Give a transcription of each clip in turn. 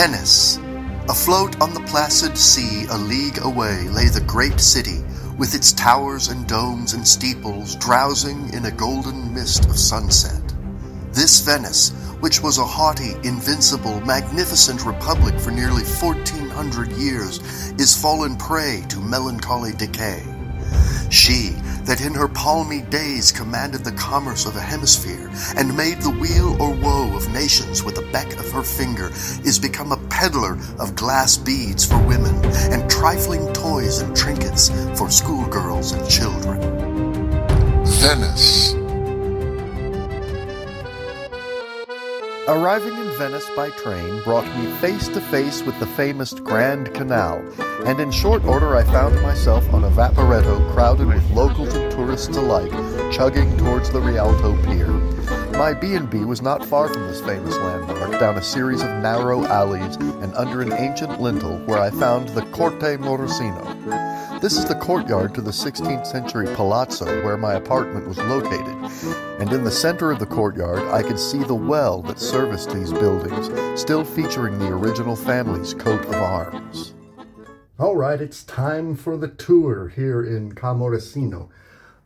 Venice. Afloat on the placid sea a league away lay the great city, with its towers and domes and steeples drowsing in a golden mist of sunset. This Venice, which was a haughty, invincible, magnificent republic for nearly 1,400 years, is fallen prey to melancholy decay. She, that in her palmy days commanded the commerce of a hemisphere, and made the weal or woe of nations with the beck of her finger, is become a peddler of glass beads for women, and trifling toys and trinkets for schoolgirls and children. Venice. Arriving in Venice by train brought me face to face with the famous Grand Canal, and in short order I found myself on a Vaparetto crowded with locals and tourists alike, chugging towards the Rialto Pier. My B&B was not far from this famous landmark, down a series of narrow alleys and under an ancient lintel where I found the Corte Morosino. This is the courtyard to the 16th century Palazzo where my apartment was located, and in the center of the courtyard I could see the well that serviced these buildings, still featuring the original family's coat of arms. All right, it's time for the tour here in Camorosino.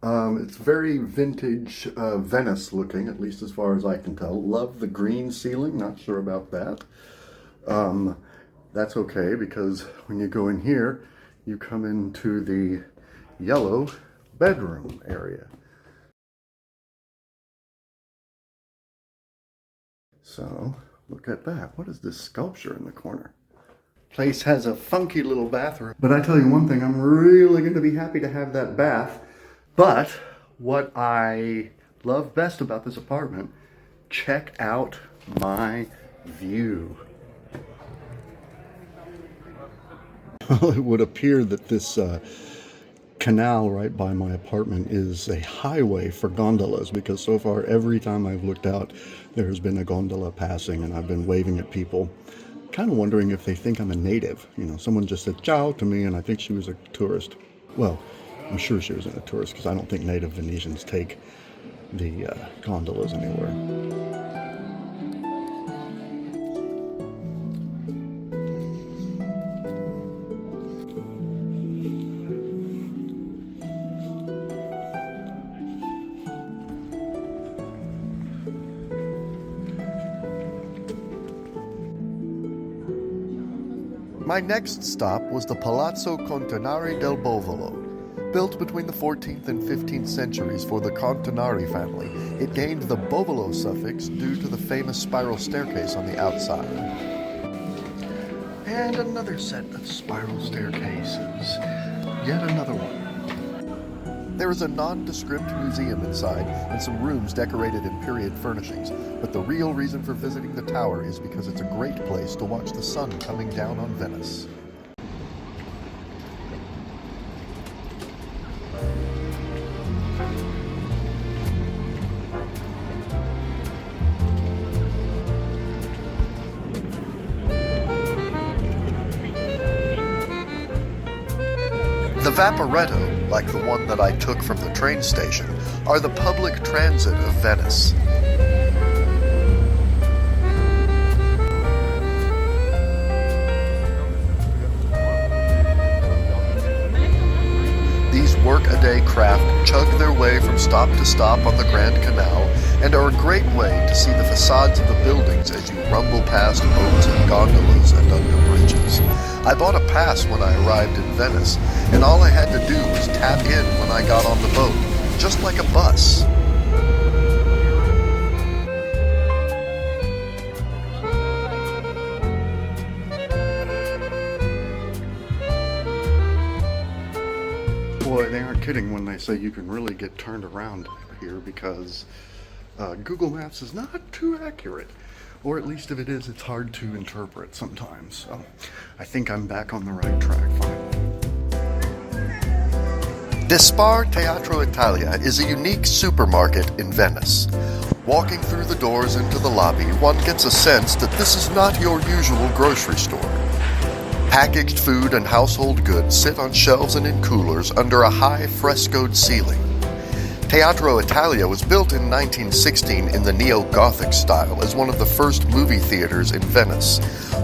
It's very vintage Venice looking, at least as far as I can tell. Love the green ceiling, not sure about that. That's okay, because when you go in here, you come into the yellow bedroom area. So, look at that. What is this sculpture in the corner? Place has a funky little bathroom. But I tell you one thing, I'm really going to be happy to have that bath. But what I love best about this apartment, check out my view. Well, it would appear that this canal right by my apartment is a highway for gondolas, because so far every time I've looked out there's been a gondola passing and I've been waving at people, kind of wondering if they think I'm a native. You know, someone just said ciao to me and I think she was a tourist. Well, I'm sure she wasn't a tourist because I don't think native Venetians take the gondolas anywhere. My next stop was the Palazzo Continari del Bovolo. Built between the 14th and 15th centuries for the Continari family, it gained the Bovolo suffix due to the famous spiral staircase on the outside. And another set of spiral staircases. Yet another one. There is a nondescript museum inside and some rooms decorated in period furnishings, but the real reason for visiting the tower is because it's a great place to watch the sun coming down on Venice. The Vaparetto, like the one that I took from the train station, are the public transit of Venice. These work-a-day craft chug their way from stop to stop on the Grand Canal and are a great way to see the facades of the buildings as you rumble past boats and gondolas and under bridges. I bought a pass when I arrived in Venice, and all I had to do was tap in when I got on the boat, just like a bus. Boy, they aren't kidding when they say you can really get turned around here, because Google Maps is not too accurate. Or at least if it is, it's hard to interpret sometimes. So I think I'm back on the right track finally. Despar Teatro Italia is a unique supermarket in Venice. Walking through the doors into the lobby, one gets a sense that this is not your usual grocery store. Packaged food and household goods sit on shelves and in coolers under a high frescoed ceiling. Teatro Italia was built in 1916 in the neo-Gothic style as one of the first movie theaters in Venice.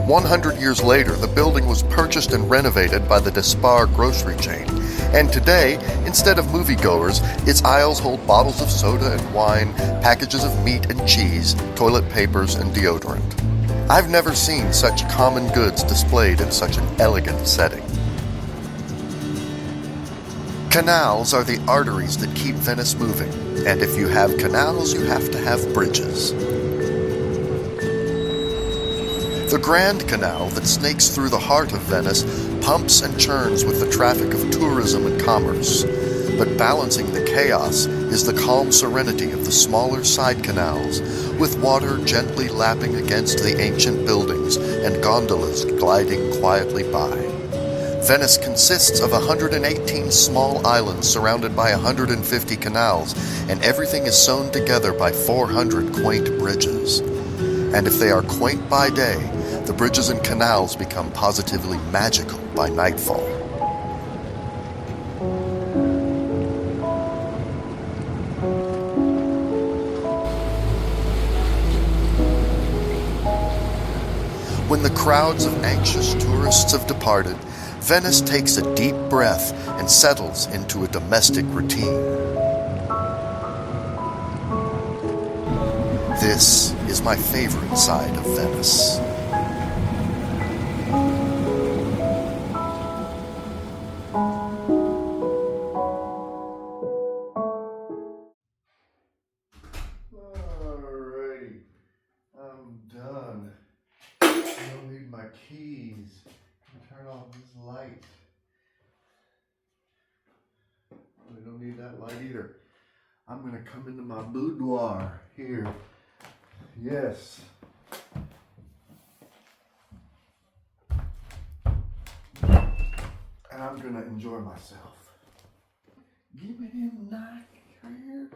100 years later, the building was purchased and renovated by the Despar grocery chain. And today, instead of moviegoers, its aisles hold bottles of soda and wine, packages of meat and cheese, toilet papers and deodorant. I've never seen such common goods displayed in such an elegant setting. Canals are the arteries that keep Venice moving, and if you have canals, you have to have bridges. The Grand Canal that snakes through the heart of Venice pumps and churns with the traffic of tourism and commerce. But balancing the chaos is the calm serenity of the smaller side canals, with water gently lapping against the ancient buildings and gondolas gliding quietly by. Venice consists of 118 small islands surrounded by 150 canals, and everything is sewn together by 400 quaint bridges. And if they are quaint by day, the bridges and canals become positively magical by nightfall. When the crowds of anxious tourists have departed, Venice takes a deep breath and settles into a domestic routine. This is my favorite side of Venice. Alrighty, I'm done. I don't need my keys. Turn off this light. I don't need that light either. I'm gonna come into my boudoir here. Yes. And I'm gonna enjoy myself. Give me them knife here.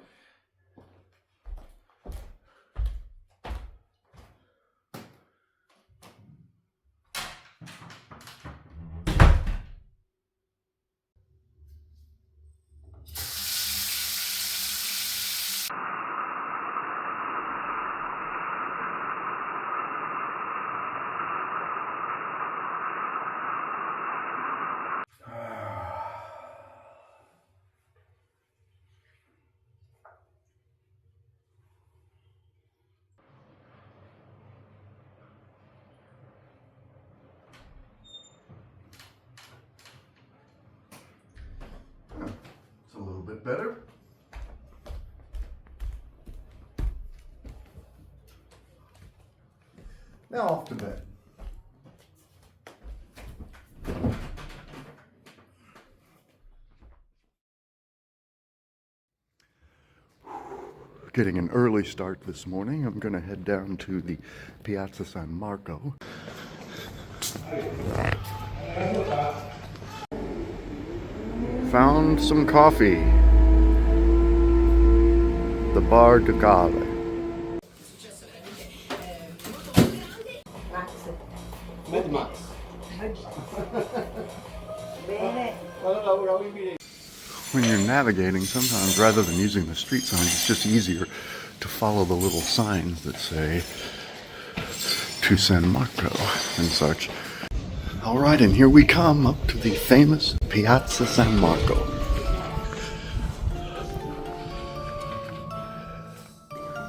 A little bit better. Now off to bed. Getting an early start this morning. I'm going to head down to the Piazza San Marco. Found some coffee. The Bar de Gale. When you're navigating, sometimes rather than using the street signs, it's just easier to follow the little signs that say to San Marco and such. All right, and here we come up to the famous Piazza San Marco.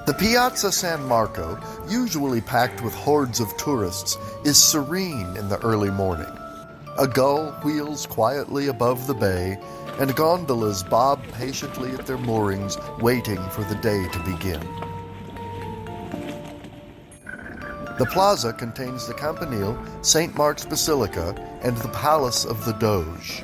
The Piazza San Marco, usually packed with hordes of tourists, is serene in the early morning. A gull wheels quietly above the bay, and gondolas bob patiently at their moorings, waiting for the day to begin. The Plaza contains the Campanile, St. Mark's Basilica, and the Palace of the Doge.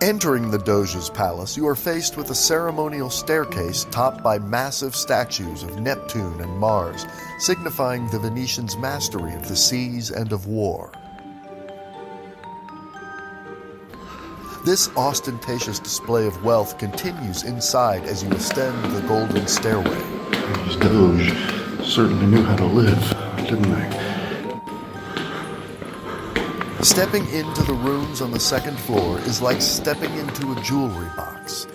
Entering the Doge's palace, you are faced with a ceremonial staircase topped by massive statues of Neptune and Mars, signifying the Venetians' mastery of the seas and of war. This ostentatious display of wealth continues inside as you ascend the golden stairway. These Doge certainly knew how to live, didn't they? Stepping into the rooms on the second floor is like stepping into a jewelry box.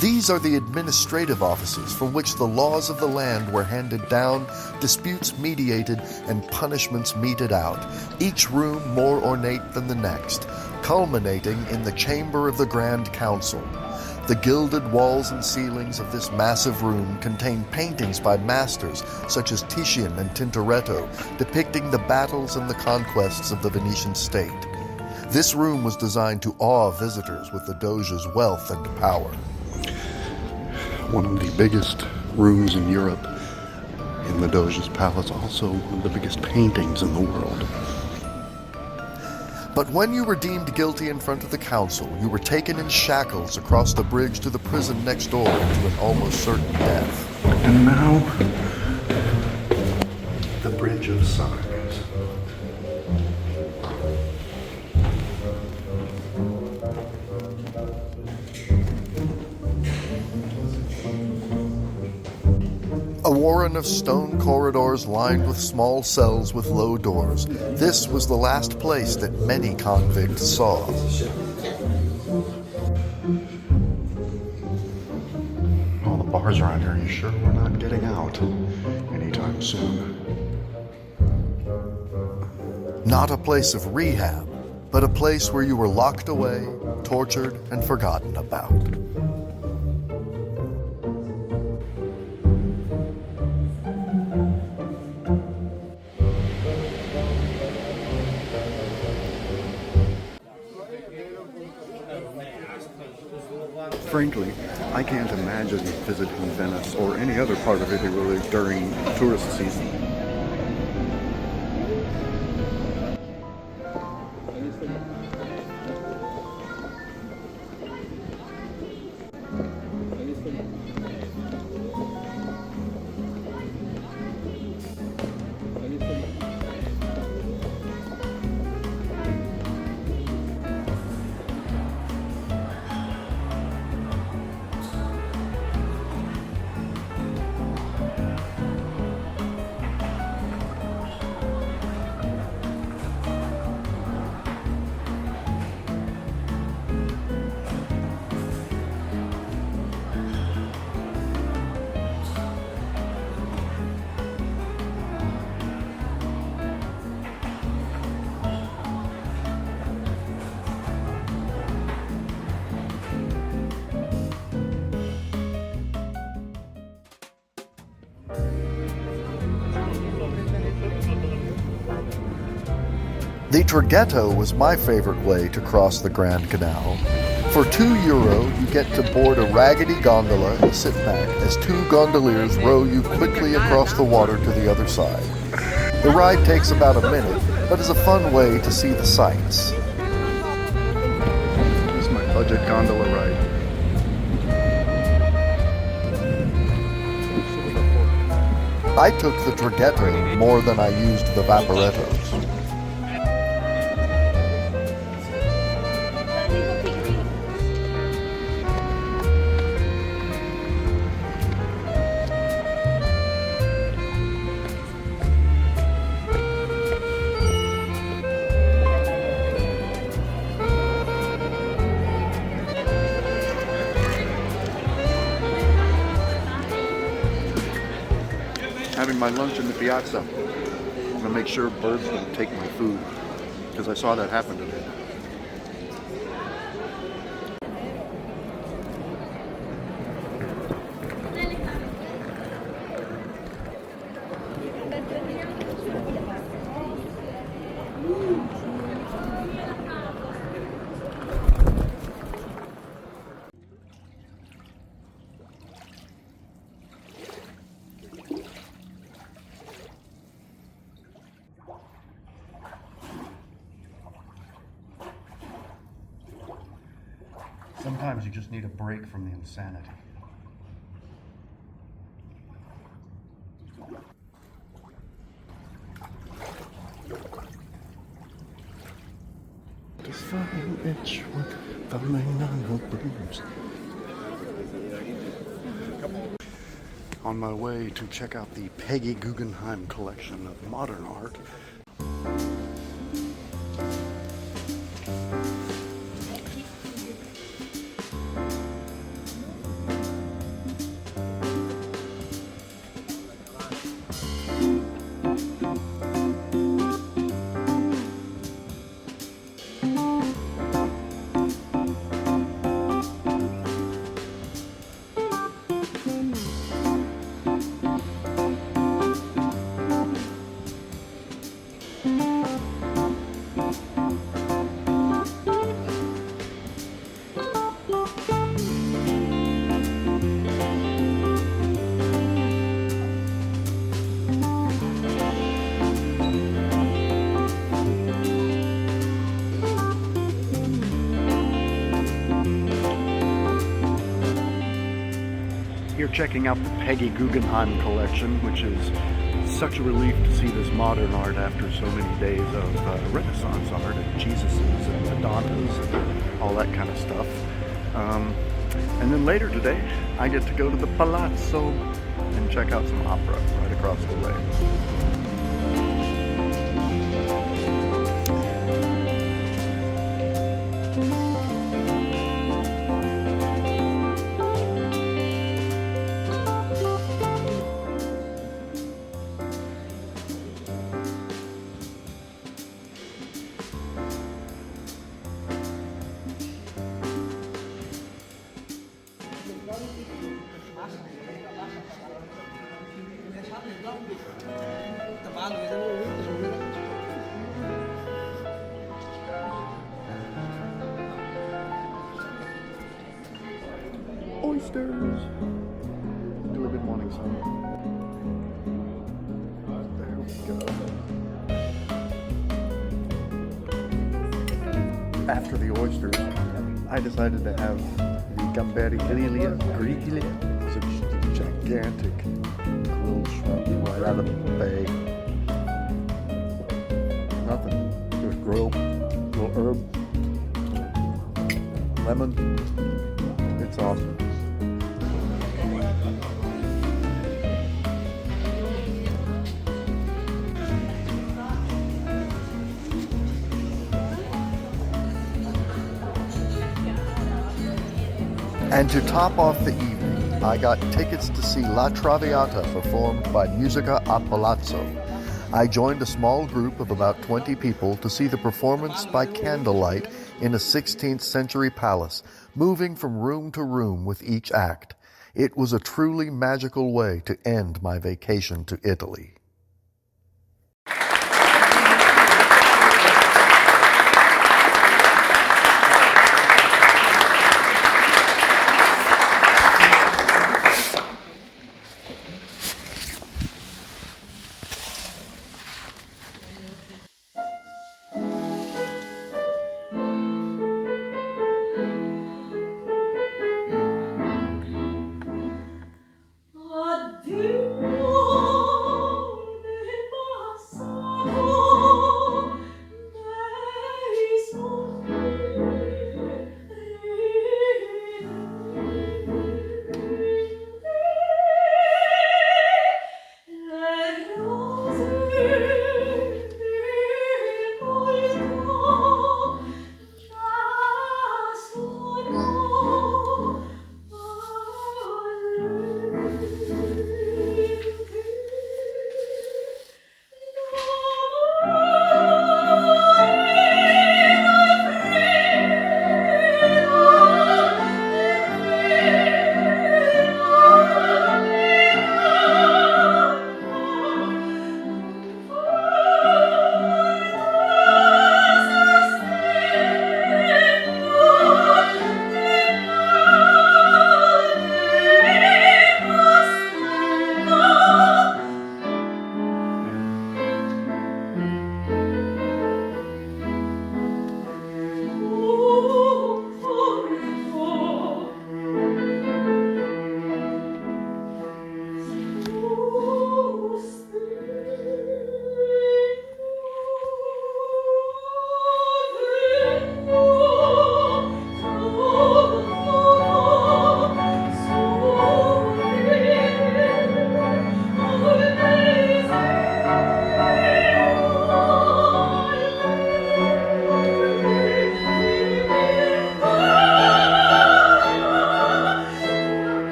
These are the administrative offices from which the laws of the land were handed down, disputes mediated, and punishments meted out, each room more ornate than the next, culminating in the chamber of the Grand Council. The gilded walls and ceilings of this massive room contain paintings by masters such as Titian and Tintoretto, depicting the battles and the conquests of the Venetian state. This room was designed to awe visitors with the Doge's wealth and power. One of the biggest rooms in Europe in the Doge's palace, also one of the biggest paintings in the world. But when you were deemed guilty in front of the council, you were taken in shackles across the bridge to the prison next door to an almost certain death. And now, the Bridge of Sighs. A warren of stone corridors lined with small cells with low doors. This was the last place that many convicts saw. All the bars around here, are you sure we're not getting out anytime soon? Not a place of rehab, but a place where you were locked away, tortured, and forgotten about. Frankly, I can't imagine visiting Venice or any other part of Italy during tourist season. The Traghetto was my favorite way to cross the Grand Canal. For €2, you get to board a raggedy gondola and sit back as two gondoliers row you quickly across the water to the other side. The ride takes about a minute, but is a fun way to see the sights. This is my budget gondola ride. I took the Traghetto more than I used the Vaparettos. Having my lunch in the piazza. I'm gonna make sure birds don't take my food, because I saw that happen today. Sometimes you just need a break from the insanity. Define each one, falling on her bruise. On my way to check out the Peggy Guggenheim collection of modern art. here checking out the Peggy Guggenheim collection, which is such a relief to see this modern art after so many days of Renaissance art and Jesuses and Madonnas and all that kind of stuff. And then later today, I get to go to the Palazzo and check out some opera right across the way. Oysters! I've really been wanting some. There we go. After the oysters, I decided to have the gamberi griglie. It's a gigantic grilled shrimp right out of the bay. Nothing, just grilled, little herb, lemon. It's awesome. And to top off the evening, I got tickets to see La Traviata performed by Musica a Palazzo. I joined a small group of about 20 people to see the performance by candlelight in a 16th century palace, moving from room to room with each act. It was a truly magical way to end my vacation to Italy.